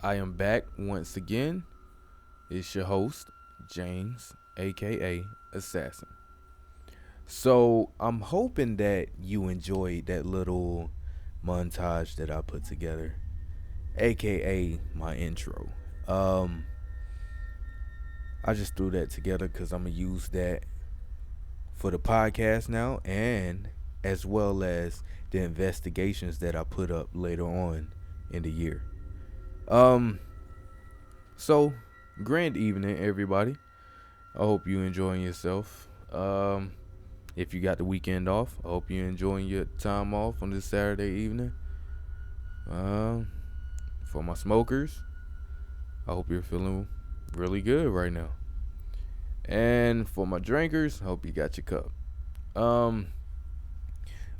I am back once again. It's your host, James, aka Assassin. So I'm hoping that you enjoyed that little montage that I put together, aka my intro. Um, I just threw that together because I'm gonna use that for the podcast now, and as well as the investigations that I put up later on in the year. Um, so grand evening, everybody. I hope you enjoying yourself. If you got the weekend off, I hope you enjoying your time off on this Saturday evening. Um, for my smokers, I hope you're feeling really good right now. And for my drinkers, I hope you got your cup. Um,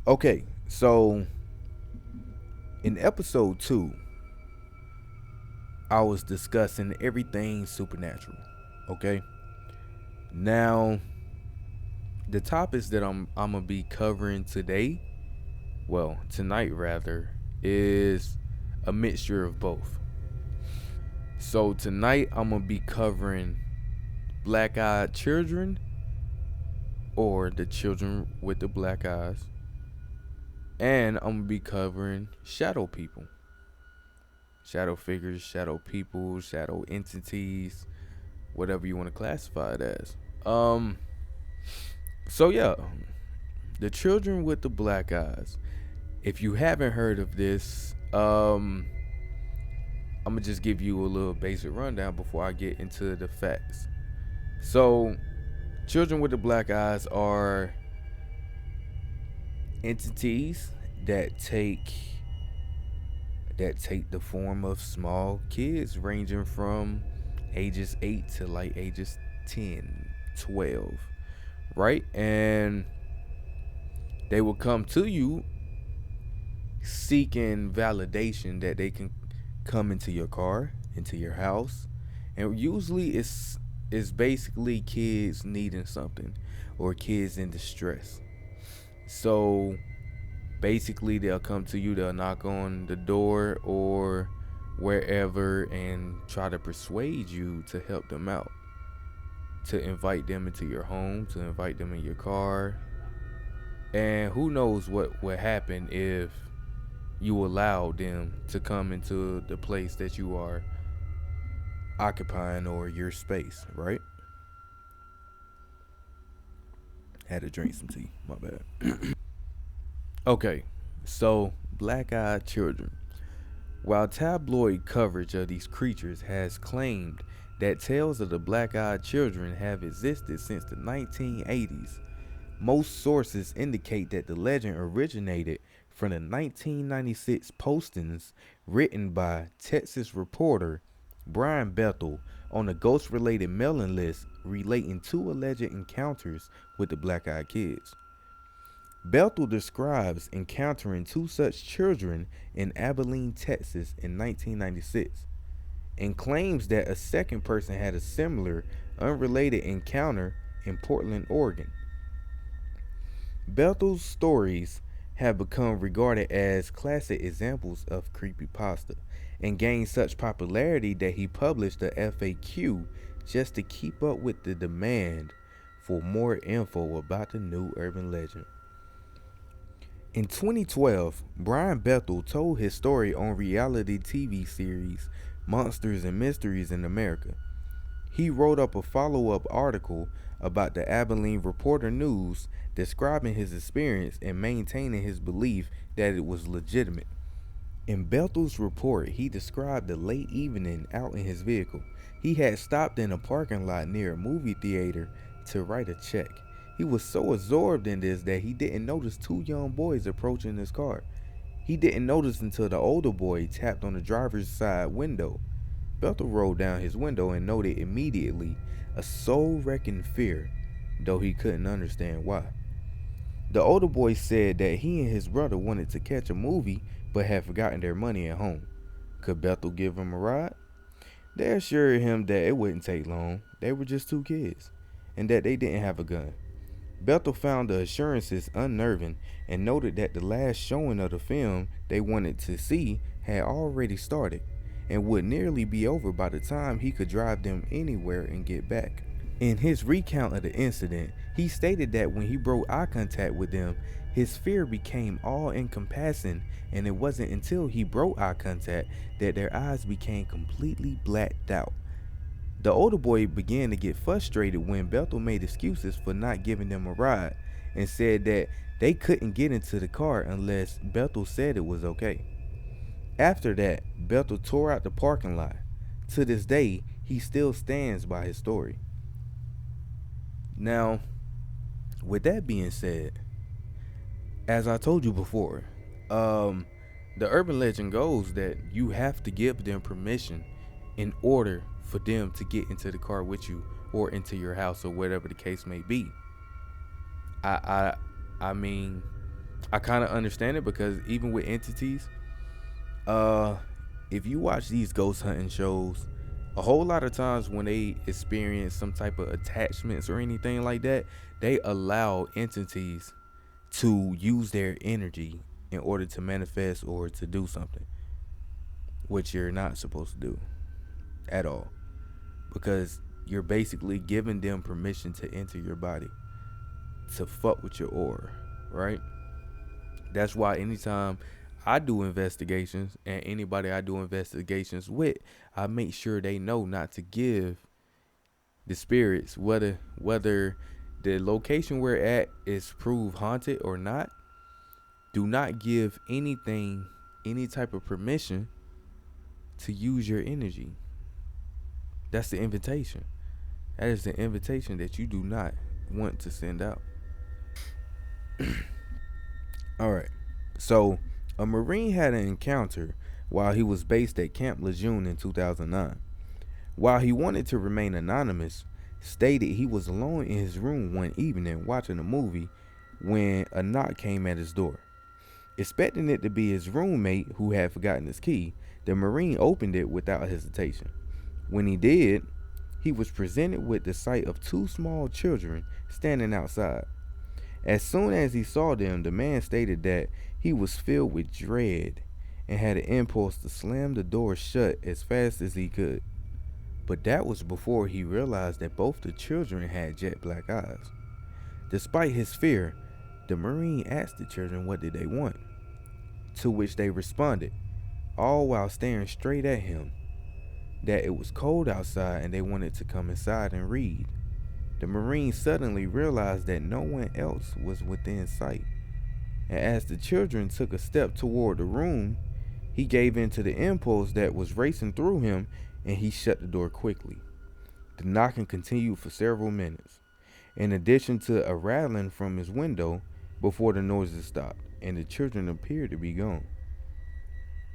okay, so in episode 2, I was discussing everything supernatural. Okay, now the topics that I'm gonna be covering today, well, tonight rather, is a mixture of both. So tonight I'm gonna be covering black-eyed children, or the children with the black eyes, and I'm gonna be covering shadow people, shadow figures, shadow people, shadow entities, whatever you want to classify it as. So yeah, the children with the black eyes. If you haven't heard of this, I'm gonna just give you a little basic rundown before I get into the facts. So, children with the black eyes are entities that take the form of small kids ranging from ages 8 to like ages 10, 12, right? And they will come to you seeking validation that they can come into your car, into your house, and usually it's basically kids needing something or kids in distress. So basically they'll come to you, they'll knock on the door or wherever and try to persuade you to help them out, to invite them into your home, to invite them in your car. And who knows what would happen if you allow them to come into the place that you are occupying or your space, right? Had to drink some tea, my bad. Okay, so black eyed children. While tabloid coverage of these creatures has claimed that tales of the black eyed children have existed since the 1980s, most sources indicate that the legend originated from the 1996 postings written by Texas reporter Brian Bethel on a ghost related mailing list relating two alleged encounters with the black eyed kids. Bethel describes encountering two such children in Abilene, Texas in 1996, and claims that a second person had a similar, unrelated encounter in Portland, Oregon. Bethel's stories have become regarded as classic examples of creepypasta and gained such popularity that he published a FAQ just to keep up with the demand for more info about the new urban legend. In 2012, Brian Bethel told his story on reality TV series Monsters and Mysteries in America. He wrote up a follow-up article about the Abilene Reporter News describing his experience and maintaining his belief that it was legitimate. In Bethel's report, he described the late evening out in his vehicle. He had stopped in a parking lot near a movie theater to write a check. He was so absorbed in this that he didn't notice two young boys approaching his car. He didn't notice until the older boy tapped on the driver's side window. Bethel rolled down his window and noted immediately a soul-wrecking fear, though he couldn't understand why. The older boy said that he and his brother wanted to catch a movie but had forgotten their money at home. Could Bethel give him a ride? They assured him that it wouldn't take long, they were just two kids, and that they didn't have a gun. Bethel found the assurances unnerving and noted that the last showing of the film they wanted to see had already started, and would nearly be over by the time he could drive them anywhere and get back. In his recount of the incident, he stated that when he broke eye contact with them, his fear became all encompassing, and it wasn't until he broke eye contact that their eyes became completely blacked out. The older boy began to get frustrated when Bethel made excuses for not giving them a ride and said that they couldn't get into the car unless Bethel said it was okay. After that, Bethel tore out the parking lot. To this day, he still stands by his story. Now, with that being said, as I told you before, the urban legend goes that you have to give them permission in order for them to get into the car with you or into your house or whatever the case may be. I I mean, I kind of understand it because even with entities, uh, if you watch these ghost hunting shows, a whole lot of times when they experience some type of attachments or anything like that, they allow entities to use their energy in order to manifest or to do something, which you're not supposed to do at all, because you're basically giving them permission to enter your body, to fuck with your aura, right? That's why anytime I do investigations and anybody I do investigations with, I make sure they know not to give the spirits, whether the location we're at is proved haunted or not, do not give anything any type of permission to use your energy. That's the invitation. That is the invitation that you do not want to send out. All right. So, a Marine had an encounter while he was based at Camp Lejeune in 2009. While he wanted to remain anonymous, stated he was alone in his room one evening watching a movie when a knock came at his door. Expecting it to be his roommate who had forgotten his key, the Marine opened it without hesitation. When he did, he was presented with the sight of two small children standing outside. As soon as he saw them, the man stated that he was filled with dread and had an impulse to slam the door shut as fast as he could. But that was before he realized that both the children had jet black eyes. Despite his fear, the Marine asked the children what did they want, to which they responded, all while staring straight at him, that it was cold outside and they wanted to come inside and read. The Marine suddenly realized that no one else was within sight, and as the children took a step toward the room, he gave in to the impulse that was racing through him and he shut the door quickly. The knocking continued for several minutes, in addition to a rattling from his window before the noises stopped and the children appeared to be gone.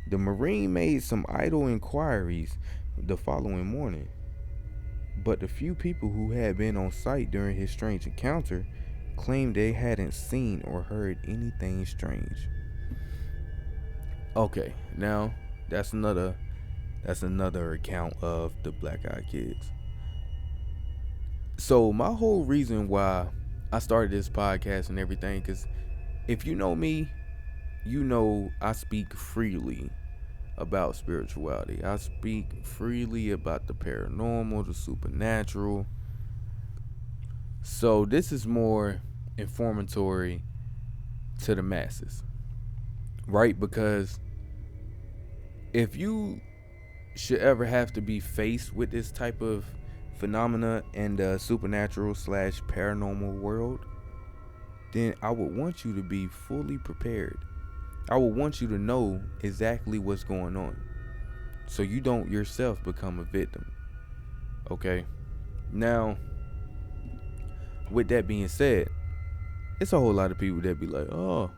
The Marine made some idle inquiries the following morning, but the few people who had been on site during his strange encounter claimed they hadn't seen or heard anything strange. Okay, now that's another account of the Black Eyed Kids. So my whole reason why I started this podcast and everything, because if you know me, you know I speak freely about spirituality. I speak freely about the paranormal, the supernatural. So this is more informatory to the masses, right? Because if you should ever have to be faced with this type of phenomena in the supernatural slash paranormal world, then I would want you to be fully prepared. I would want you to know exactly what's going on, so you don't yourself become a victim. Okay? Now, with that being said, it's a whole lot of people that be like, oh,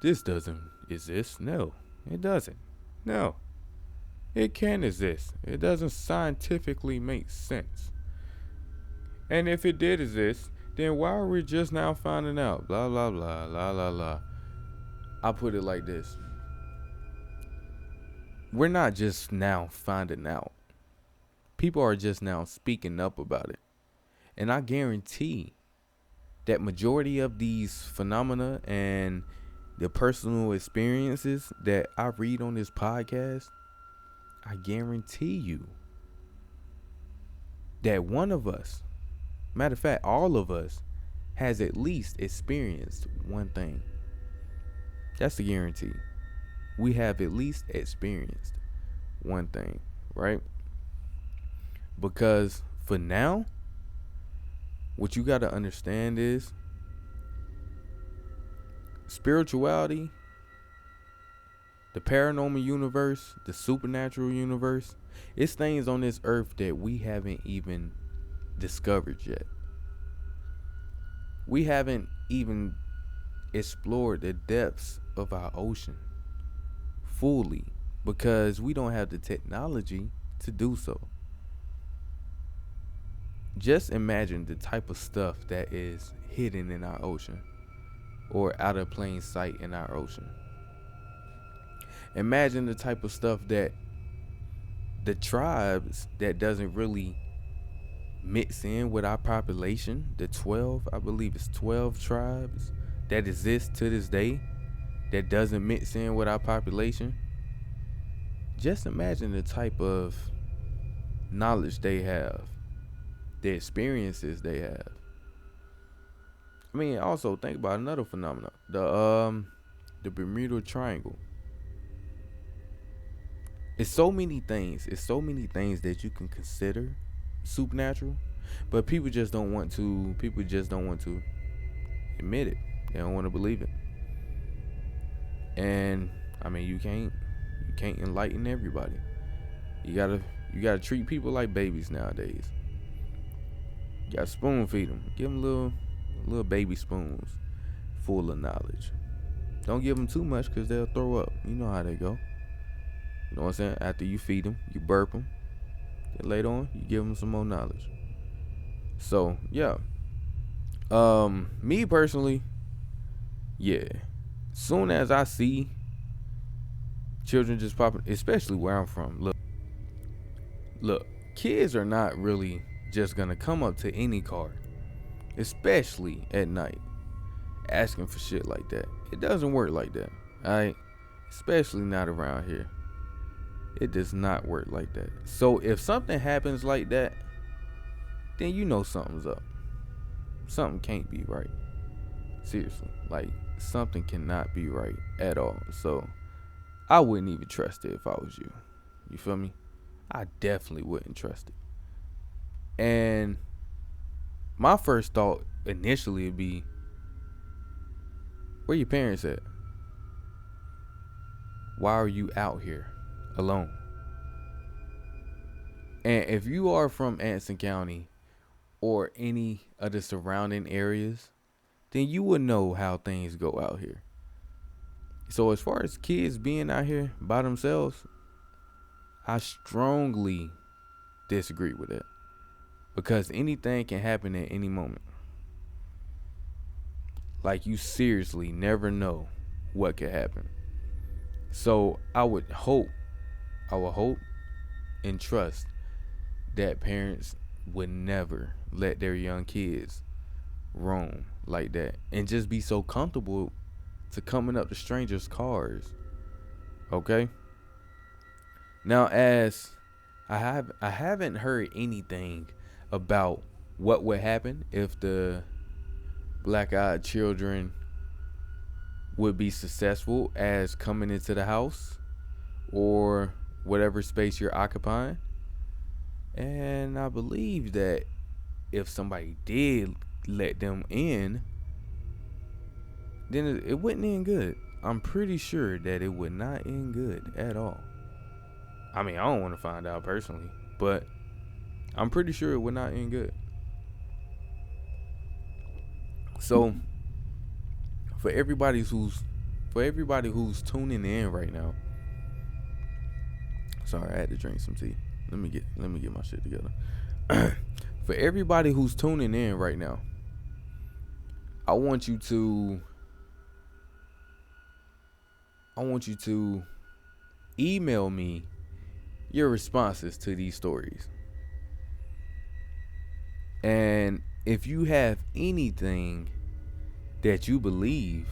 this doesn't exist. No, it doesn't. No, it can exist. It doesn't scientifically make sense. And if it did exist, then why are we just now finding out? Blah, blah, blah, la, la, la. I put it like this. We're not just now finding out. People are just now speaking up about it. And I guarantee that majority of these phenomena and the personal experiences that I read on this podcast, I guarantee you that one of us, matter of fact, all of us, has at least experienced one thing. That's the guarantee. We have at least experienced one thing, right? Because for now, what you got to understand is spirituality, the paranormal universe, the supernatural universe, it's things on this earth that we haven't even discovered yet. We haven't even explored the depths of our ocean fully because we don't have the technology to do so. Just imagine the type of stuff that is hidden in our ocean or out of plain sight in our ocean. Imagine the type of stuff that the tribes that doesn't really mix in with our population, the 12, I believe it's 12 tribes that exist to this day that doesn't mix in with our population. Just imagine the type of knowledge they have, the experiences they have. I mean, also think about another phenomenon, the Bermuda Triangle. It's so many things. It's so many things that you can consider supernatural, but people just don't want to. People just don't want to admit it. They don't want to believe it. And I mean, you can't enlighten everybody. You gotta treat people like babies nowadays. You gotta spoon feed them. Give them little baby spoons full of knowledge. Don't give them too much because they'll throw up. You know how they go. You know what I'm saying? After you feed them, you burp them. Then later on, you give them some more knowledge. So, yeah. Me personally, yeah. Soon as I see children just popping, especially where I'm from, look, kids are not really just gonna come up to any car, especially at night, asking for shit like that. It doesn't work like that, alright? Especially not around here. It does not work like that. So if something happens like that, then you know something's up. Something can't be right. Seriously. Like, something cannot be right at all. So I wouldn't even trust it if I was you. You feel me? I definitely wouldn't trust it. And my first thought initially would be, where your parents at? Why are you out here alone? And if you are from Anson County or any of the surrounding areas, then you would know how things go out here. So as far as kids being out here by themselves, I strongly disagree with it. Because anything can happen at any moment. Like, you seriously never know what could happen. So I would hope and trust that parents would never let their young kids roam like that and just be so comfortable to coming up to strangers' cars. Okay? Now, as I haven't heard anything about what would happen if the black-eyed children would be successful as coming into the house or whatever space you're occupying. And I believe that if somebody did let them in, then it wouldn't end good. I'm pretty sure that it would not end good at all. I mean, I don't want to find out personally, but I'm pretty sure it would not end good. So, for everybody who's tuning in right now, sorry, I had to drink some tea. Let me get my shit together. For everybody who's tuning in right now, I want you to email me your responses to these stories. And if you have anything that you believe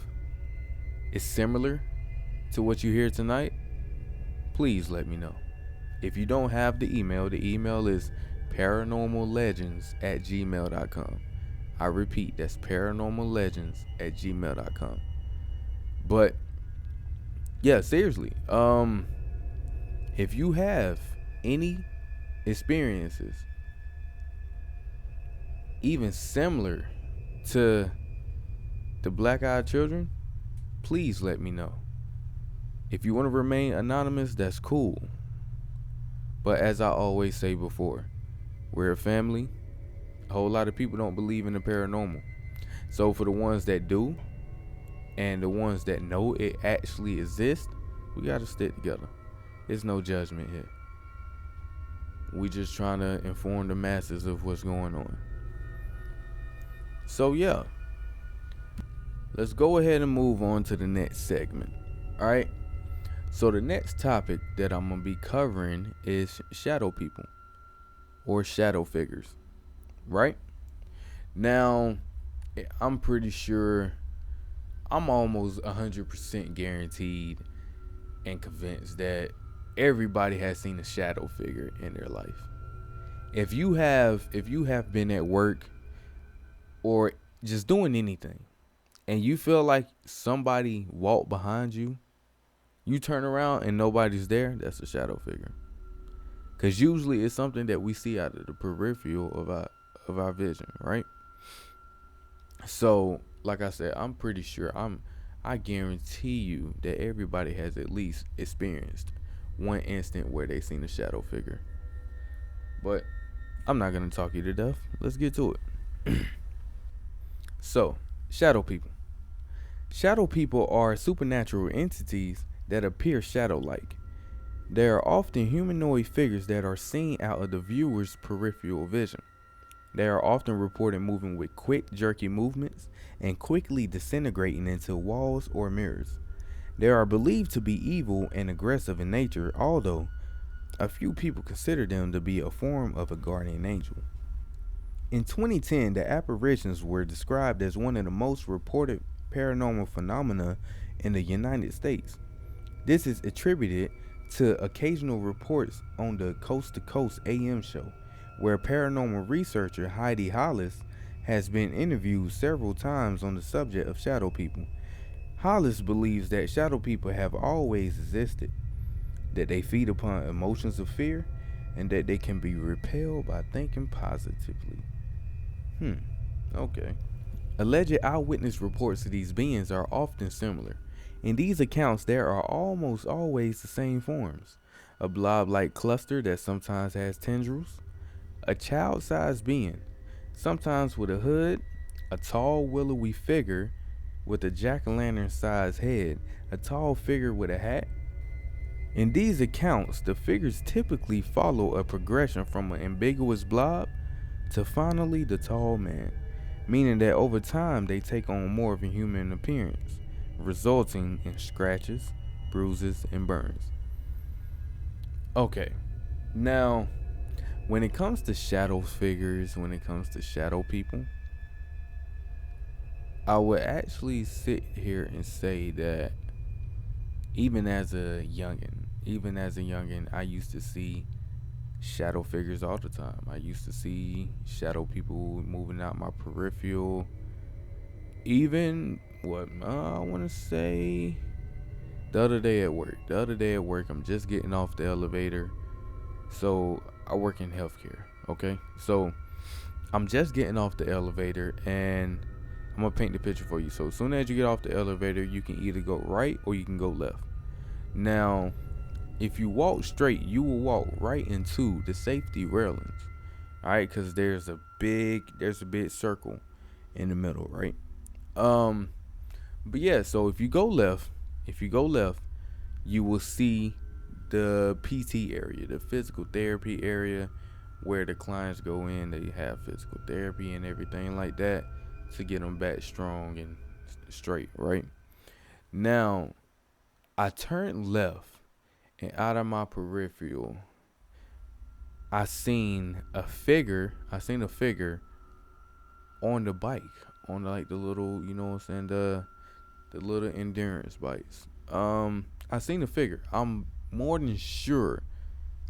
is similar to what you hear tonight, please let me know. If you don't have the email is paranormallegends@gmail.com. I repeat, that's paranormallegends@gmail.com. But yeah, seriously, if you have any experiences even similar to the Black Eyed Children, please let me know. If you want to remain anonymous, that's cool. But as I always say before, we're a family. A whole lot of people don't believe in the paranormal. So for the ones that do and the ones that know it actually exists, we got to stick together. There's no judgment here. We just trying to inform the masses of what's going on. So yeah, let's go ahead and move on to the next segment. All right. So the next topic that I'm going to be covering is shadow people or shadow figures, right? Now, I'm pretty sure, I'm almost 100% guaranteed and convinced that everybody has seen a shadow figure in their life. If you have been at work or just doing anything and you feel like somebody walked behind you, you turn around and nobody's there, that's a shadow figure. Cause usually it's something that we see out of the peripheral of our vision, right? So, like I said, I'm pretty sure I guarantee you that everybody has at least experienced one instant where they seen a shadow figure. But I'm not gonna talk you to death. Let's get to it. So, shadow people. Shadow people are supernatural entities that appear shadow-like. They are often humanoid figures that are seen out of the viewer's peripheral vision. They are often reported moving with quick, jerky movements and quickly disintegrating into walls or mirrors. They are believed to be evil and aggressive in nature, although a few people consider them to be a form of a guardian angel. In 2010, the apparitions were described as one of the most reported paranormal phenomena in the United States. This is attributed to occasional reports on the Coast to Coast AM show, where paranormal researcher Heidi Hollis has been interviewed several times on the subject of shadow people. Hollis believes that shadow people have always existed, that they feed upon emotions of fear, and that they can be repelled by thinking positively. Okay. Alleged eyewitness reports of these beings are often similar. In these accounts, there are almost always the same forms: a blob like cluster that sometimes has tendrils, a child sized being, sometimes with a hood, a tall, willowy figure with a jack o' lantern sized head, a tall figure with a hat. In these accounts, the figures typically follow a progression from an ambiguous blob to finally the tall man, meaning that over time they take on more of a human appearance, resulting in scratches, bruises, and burns. Okay, now when it comes to shadow figures, when it comes to shadow people, I would actually sit here and say that even as a youngin, I used to see shadow figures all the time. I used to see shadow people moving out my peripheral. Even what I want to say, the other day at work. I'm just getting off the elevator. So I work in healthcare. Okay, so I'm just getting off the elevator, and I'm gonna paint the picture for you. So as soon as you get off the elevator, you can either go right or you can go left. Now, if you walk straight, you will walk right into the safety railings. All right, because there's a big circle in the middle, right? Um, but yeah, so if you go left, you will see the PT area, the physical therapy area, where the clients go in. They have physical therapy and everything like that to get them back strong and straight, right? Now, I turned left, and out of my peripheral, I seen a figure on the bike, on like the little, you know what I'm saying, the little endurance bikes. I seen a figure. I'm more than sure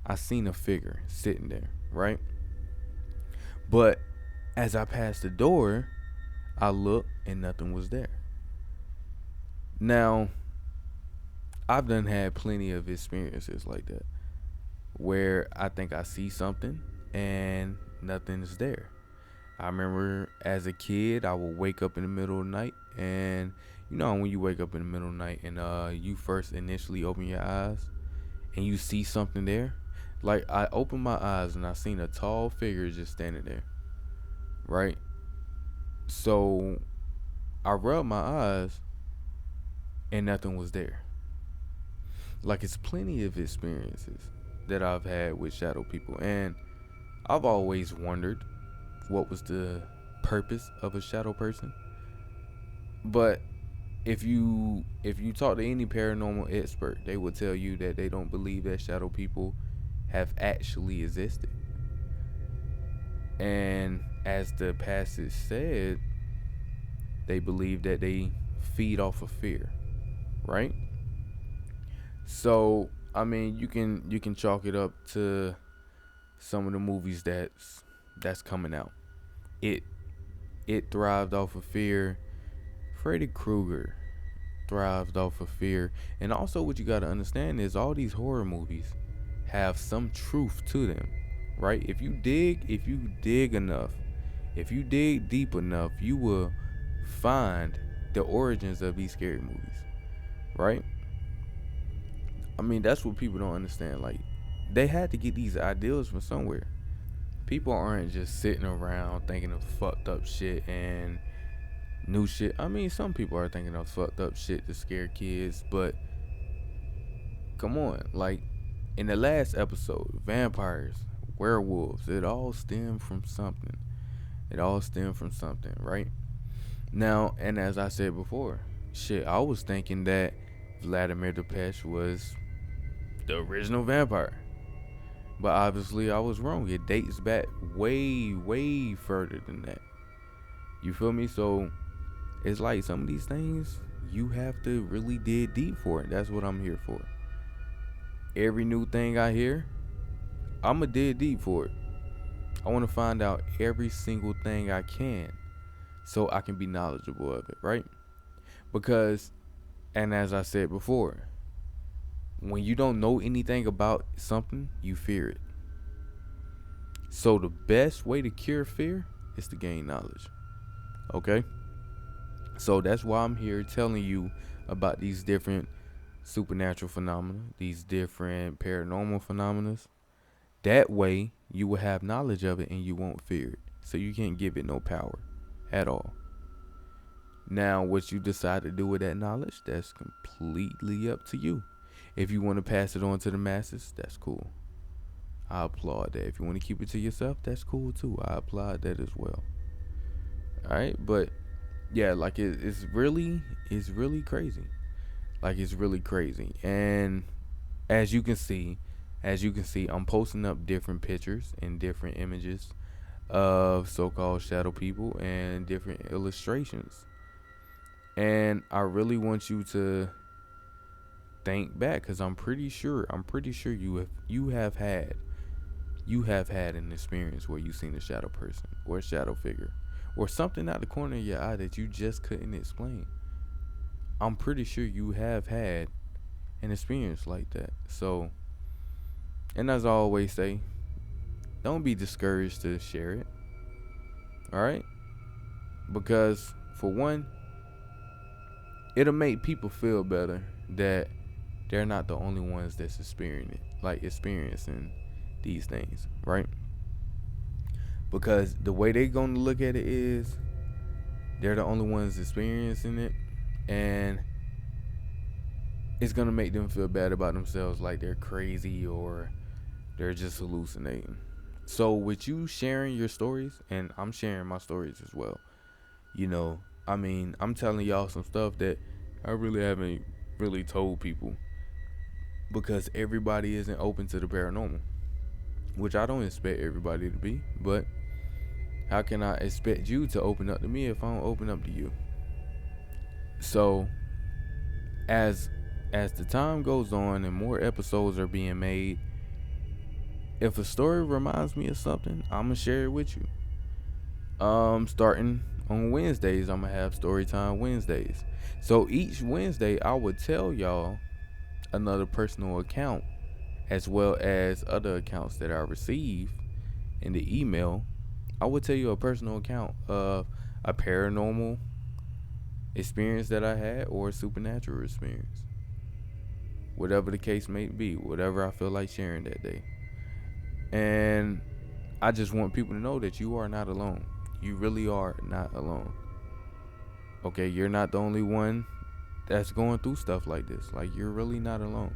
I seen a figure sitting there, right? But as I passed the door, I looked and nothing was there. Now, I've done had plenty of experiences like that where I think I see something and nothing's there. I remember as a kid, I would wake up in the middle of the night, and you know when you wake up in the middle of the night and you first initially open your eyes and you see something there. Like I opened my eyes and I seen a tall figure just standing there, right? So I rubbed my eyes and nothing was there. Like it's plenty of experiences that I've had with shadow people, and I've always wondered what was the purpose of a shadow person. But if you talk to any paranormal expert, they will tell you that they don't believe that shadow people have actually existed. And as the passage said, they believe that they feed off of fear, right? So I mean, you can chalk it up to some of the movies that's coming out. It it thrived off of fear. Freddy Krueger thrived off of fear. And also what you gotta understand is all these horror movies have some truth to them. Right? If you dig enough, if you dig deep enough, you will find the origins of these scary movies. Right? I mean that's what people don't understand. Like they had to get these ideas from somewhere. People aren't just sitting around thinking of fucked up shit and new shit. I mean, some people are thinking of fucked up shit to scare kids, but come on, like in the last episode, vampires, werewolves, it all stemmed from something. It all stemmed from something, right? Now, and as I said before, shit, I was thinking that Vladimir the was the original vampire. But obviously I was wrong. It dates back way, way further than that. You feel me? So it's like some of these things you have to really dig deep for it. That's what I'm here for. Every new thing I hear, I'ma dig deep for it. I want to find out every single thing I can so I can be knowledgeable of it, right? Because, and as I said before, when you don't know anything about something, you fear it. So the best way to cure fear is to gain knowledge. Okay? So that's why I'm here telling you about these different supernatural phenomena, these different paranormal phenomena. That way you will have knowledge of it and you won't fear it. So you can't give it no power at all. Now, what you decide to do with that knowledge, that's completely up to you. If you want to pass it on to the masses, that's cool. I applaud that. If you want to keep it to yourself, that's cool too. I applaud that as well. All right, but yeah, like it's really crazy. Like it's really crazy. And as you can see, I'm posting up different pictures and different images of so-called shadow people and different illustrations. And I really want you to think back because I'm pretty sure you have had an experience where you've seen a shadow person or a shadow figure or something out the corner of your eye that you just couldn't explain. I'm pretty sure you have had an experience like that. So, and as I always say, don't be discouraged to share it. All right? Because for one, it'll make people feel better that they're not the only ones that's experiencing these things, right? Because the way they're gonna look at it is they're the only ones experiencing it, and it's gonna make them feel bad about themselves, like they're crazy or they're just hallucinating. So with you sharing your stories, and I'm sharing my stories as well, you know, I mean, I'm telling y'all some stuff that I really haven't really told people because everybody isn't open to the paranormal, which I don't expect everybody to be, but how can I expect you to open up to me if I don't open up to you? So as the time goes on and more episodes are being made, If a story reminds me of something, I'm gonna share it with you. Starting on Wednesdays, I'm gonna have Storytime Wednesdays. So each Wednesday, I would tell y'all another personal account as well as other accounts that I receive in the email. I would tell you a personal account of a paranormal experience that I had or a supernatural experience. Whatever the case may be, whatever I feel like sharing that day. And I just want people to know that you are not alone. You really are not alone. Okay, you're not the only one that's going through stuff like this. Like, you're really not alone.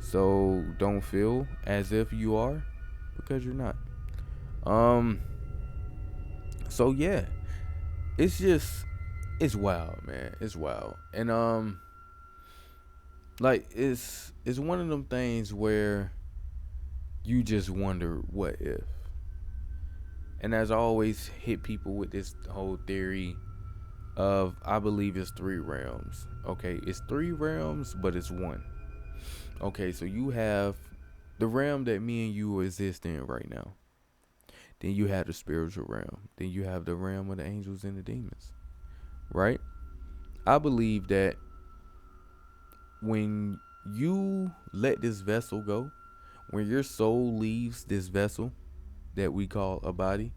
So don't feel as if you are, because you're not. Um so yeah, it's just it's wild, man. It's wild. And like it's one of them things where you just wonder what if. And as I always hit people with this whole theory of, I believe it's three realms. Okay, it's three realms, but it's one. Okay, so you have the realm that me and you exist in right now. Then you have the spiritual realm. Then you have the realm of the angels and the demons. Right? I believe that when you let this vessel go, when your soul leaves this vessel that we call a body,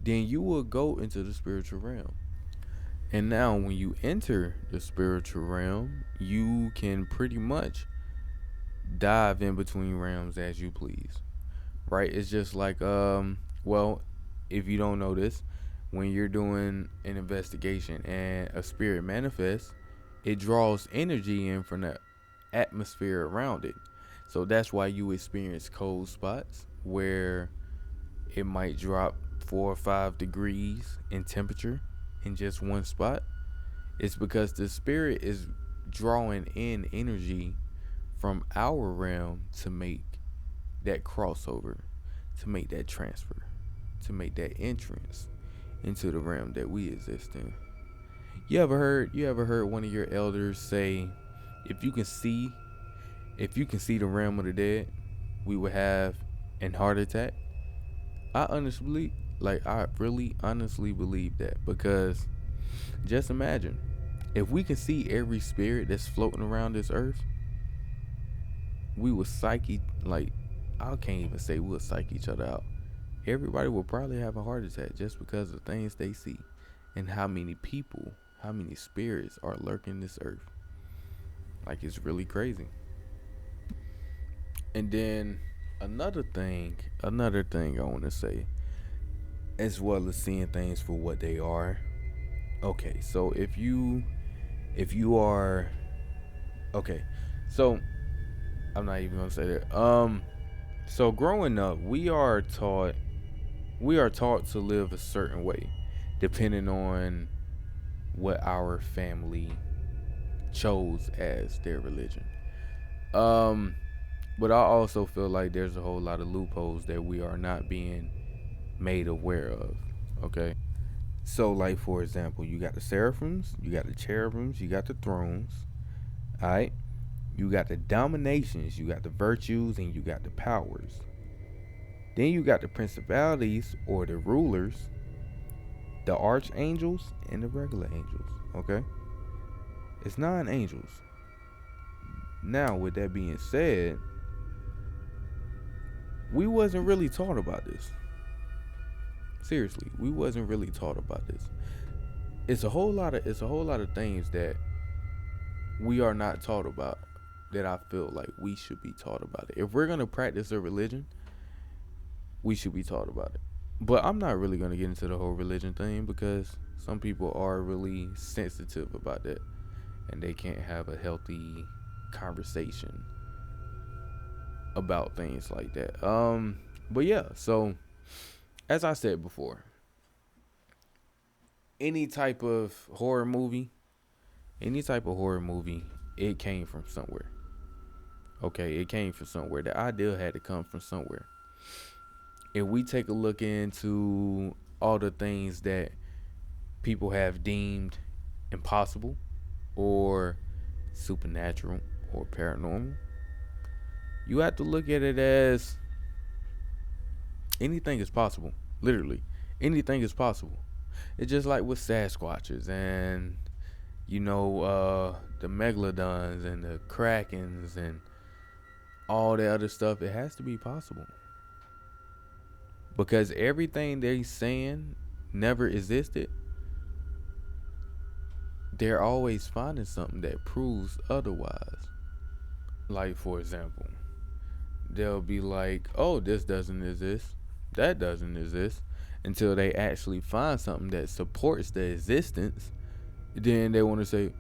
then you will go into the spiritual realm. And now, when you enter the spiritual realm, you can pretty much dive in between realms as you please, right? It's just like, well, if you don't know this, when you're doing an investigation and a spirit manifests, it draws energy in from the atmosphere around it. So that's why you experience cold spots where it might drop 4 or 5 degrees in temperature in just one spot. It's because the spirit is drawing in energy from our realm to make that crossover, to make that transfer, to make that entrance into the realm that we exist in. You ever heard one of your elders say, if you can see if you can see the realm of the dead, we would have an heart attack? I honestly, I really honestly believe that, because just imagine if we can see every spirit that's floating around this earth, we would psyche, like, I can't even say we'll psych each other out. Everybody will probably have a heart attack just because of things they see and how many people, how many spirits are lurking this earth. Like, it's really crazy. And then another thing I want to say, as well as seeing things for what they are. Okay, so if you are okay, so I'm not even gonna say that. So growing up, we are taught to live a certain way, depending on what our family chose as their religion. Um, but I also feel like there's a whole lot of loopholes that we are not being made aware of. Okay, so like for example, you got the seraphims, you got the cherubims, you got the thrones. All right, you got the dominations, you got the virtues, and you got the powers. Then you got the principalities or the rulers, the archangels, and the regular angels. Okay, it's 9 angels. Now, with that being said, we wasn't really taught about this. Seriously, we wasn't really taught about this. It's a whole lot of things that we are not taught about, that I feel like we should be taught about it. If we're gonna practice a religion, we should be taught about it. But I'm not really gonna get into the whole religion thing, because some people are really sensitive about that, and they can't have a healthy conversation about things like that. But yeah, so as I said before, any type of horror movie, any type of horror movie, it came from somewhere. Okay, it came from somewhere. The idea had to come from somewhere. If we take a look into all the things that people have deemed impossible or supernatural or paranormal, you have to look at it as Anything is possible. Literally, anything is possible. It's just like with Sasquatches and the megalodons and the krakens and all the other stuff. It has to be possible because everything they're saying never existed. They're always finding something that proves otherwise. Like, for example, they'll be like, oh, this doesn't exist, that doesn't exist, until they actually find something that supports the existence. Then they want to say,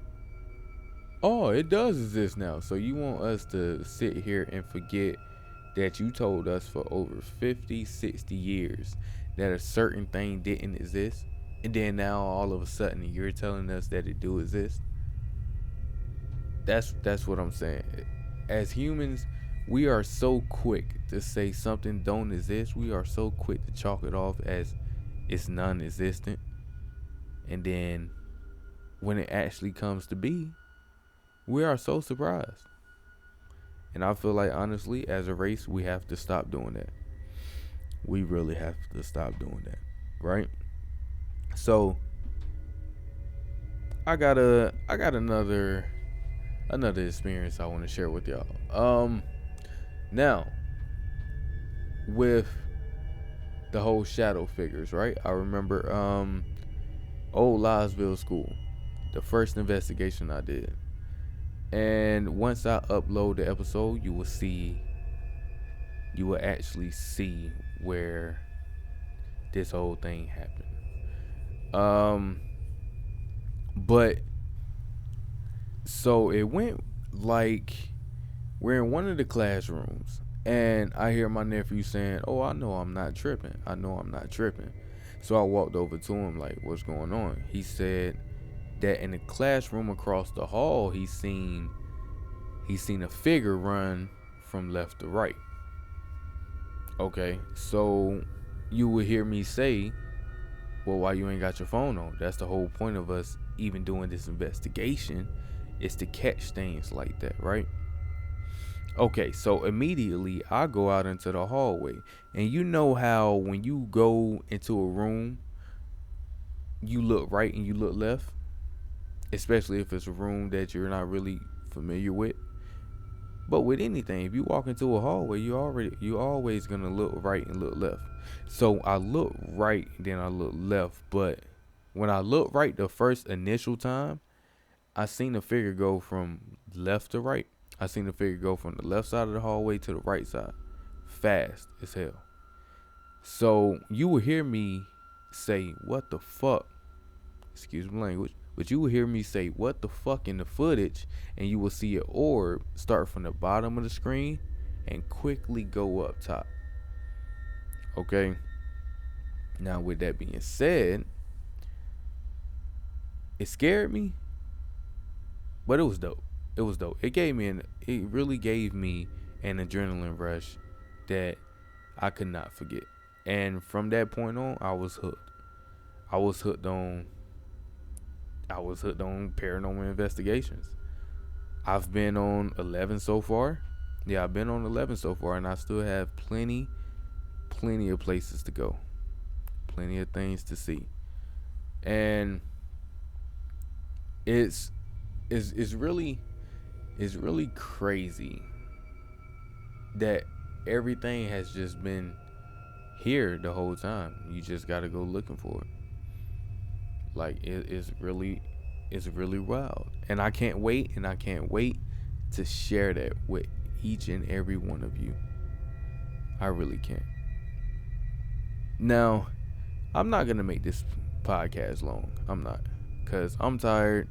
oh, it does exist now. So you want us to sit here and forget that you told us for over 50, 60 years that a certain thing didn't exist, and then now all of a sudden you're telling us that it do exist? That's what I'm saying. As humans, we are so quick to say something don't exist. We are so quick to chalk it off as it's non-existent, and then when it actually comes to be, we are so surprised. And I feel like, honestly, as a race, we have to stop doing that. We really have to stop doing that, right? So I got another experience I want to share with y'all. Now, with the whole shadow figures, right? I remember old Lysville School, the first investigation I did. And once I upload the episode, you will actually see where this whole thing happened. Um but so it went like we're in one of the classrooms and I hear my nephew saying, "Oh, I know I'm not tripping. I know I'm not tripping." So I walked over to him like, "What's going on?" He said that in the classroom across the hall, he's seen a figure run from left to right. Okay, so you would hear me say, well, why you ain't got your phone on? That's the whole point of us even doing this investigation, is to catch things like that, right? Okay, so immediately I go out into the hallway. And you know how when you go into a room, you look right and you look left, especially if it's a room that you're not really familiar with. But with anything, if you walk into a hallway, you always gonna look right and look left. So I look right, then I look left. But when I look right the first initial time, I seen a figure go from left to right. I seen the figure go from the left side of the hallway to the right side, fast as hell. So you will hear me say, "What the fuck?" Excuse my language. But you will hear me say, "What the fuck?" in the footage, and you will see an orb start from the bottom of the screen and quickly go up top. Okay? Now, with that being said, it scared me, but it was dope. It was dope. It really gave me an adrenaline rush that I could not forget. And from that point on, I was hooked. I was hooked on I was hooked on paranormal investigations. I've been on 11 so far. Yeah, I've been on 11 so far, and I still have plenty of places to go, plenty of things to see, and it's it's really crazy that everything has just been here the whole time. You just gotta go looking for it. Like it's really wild, and I can't wait to share that with each and every one of you. I really can't. Now, I'm not gonna make this podcast long. I'm not, cause I'm tired.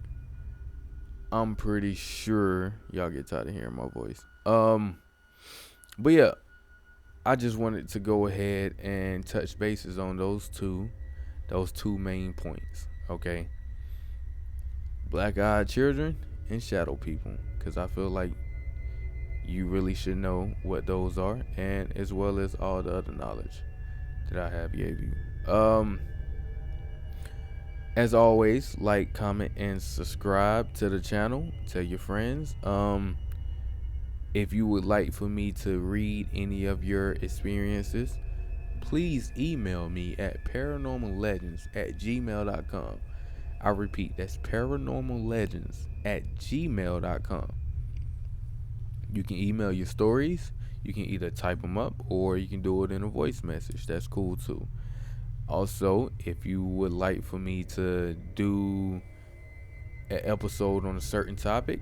I'm pretty sure y'all get tired of hearing my voice. But yeah, I just wanted to go ahead and touch bases on those two main points. Okay, black-eyed children and shadow people, because I feel like you really should know what those are, and as well as all the other knowledge that I have gave you. As always, like, comment, and subscribe to the channel. Tell your friends. If you would like for me to read any of your experiences, please email me at paranormallegends@gmail.com. I repeat, that's paranormallegends@gmail.com. You can email your stories. You can either type them up or you can do it in a voice message. That's cool too. Also, if you would like for me to do an episode on a certain topic,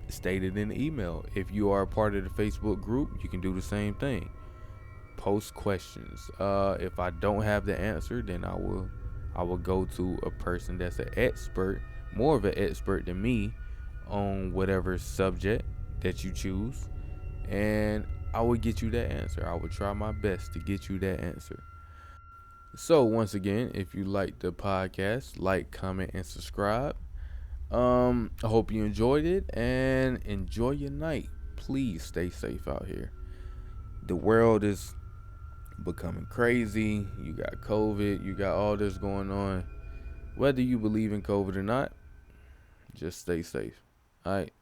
state it in the email. If you are a part of the Facebook group, you can do the same thing. Post questions. If I don't have the answer, then I will go to a person that's an expert, more of an expert than me, on whatever subject that you choose, and I will get you that answer. I will try my best to get you that answer. So once again, if you like the podcast, like, comment, and subscribe. I hope you enjoyed it and enjoy your night. Please stay safe out here. The world is becoming crazy. You got COVID, you got all this going on. Whether you believe in COVID or not, just stay safe. All right.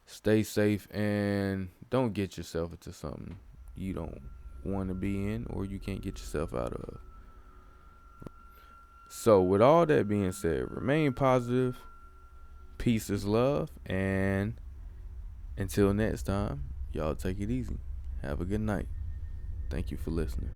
Stay safe and don't get yourself into something you don't want to be in or you can't get yourself out of. So, with all that being said, remain positive. Peace is love. And until next time, y'all take it easy. Have a good night. Thank you for listening.